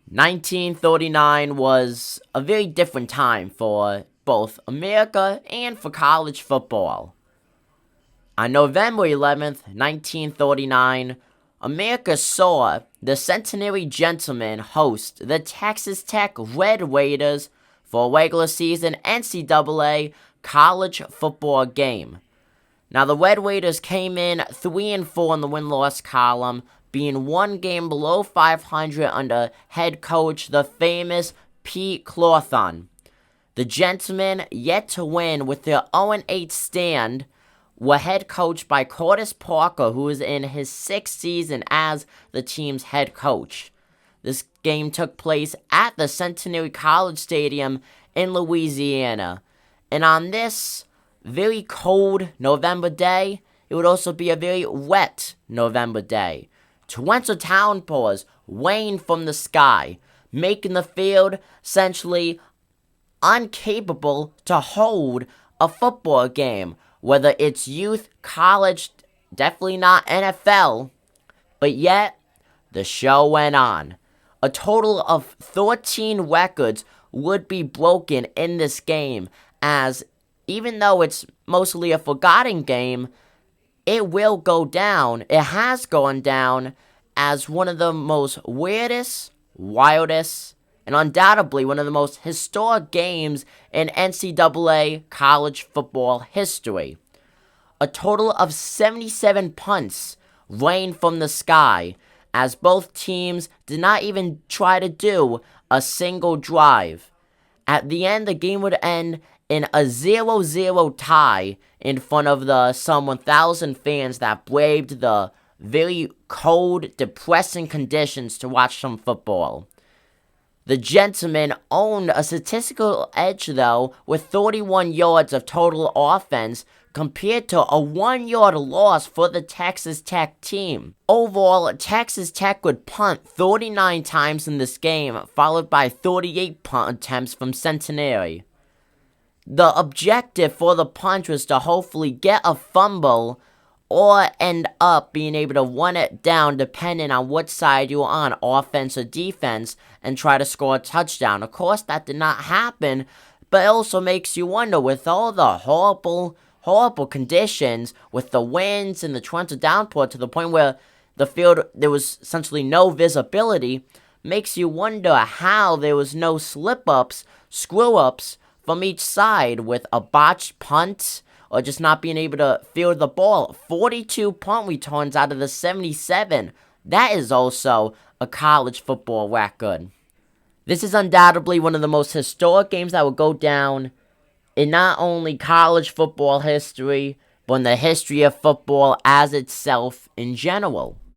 1939 was a very different time for both America and for college football. On November 11th, 1939, America saw the centenary gentlemen host the Texas Tech Red Raiders for a regular season NCAA college football game. Now, the Red Raiders came in 3-4 in the win-loss column, being one game below 500 under head coach the famous Pete Clawthon. The gentlemen, yet to win with their 0-8 stand, were head coached by Curtis Parker, who is in his 6th season as the team's head coach. This game took place at the Centenary College Stadium in Louisiana. And on this very cold November day, it would also be a very wet November day. Torrential downpours rained from the sky, making the field essentially incapable to hold a football game, whether it's youth, college, definitely not NFL. But yet, the show went on. A total of 13 records would be broken in this game, as even though it's mostly a forgotten game, it will go down. It has gone down as one of the most weirdest, wildest, and undoubtedly one of the most historic games in NCAA college football history. A total of 77 punts rained from the sky, as both teams did not even try to do a single drive. At the end, the game would end in a 0-0 tie in front of the some 1,000 fans that braved the very cold, depressing conditions to watch some football. The gentlemen owned a statistical edge, though, with 31 yards of total offense compared to a 1-yard loss for the Texas Tech team. Overall, Texas Tech would punt 39 times in this game, followed by 38 punt attempts from Centenary. The objective for the punch was to hopefully get a fumble or end up being able to run it down depending on what side you were on, offense or defense, and try to score a touchdown. Of course, that did not happen, but it also makes you wonder, with all the horrible conditions, with the winds and the torrential downpour to the point where the field, there was essentially no visibility, makes you wonder how there was no slip-ups, screw-ups from each side with a botched punt or just not being able to field the ball. 42 punt returns out of the 77. That is also a college football record. This is undoubtedly one of the most historic games that will go down in not only college football history, but in the history of football as itself in general.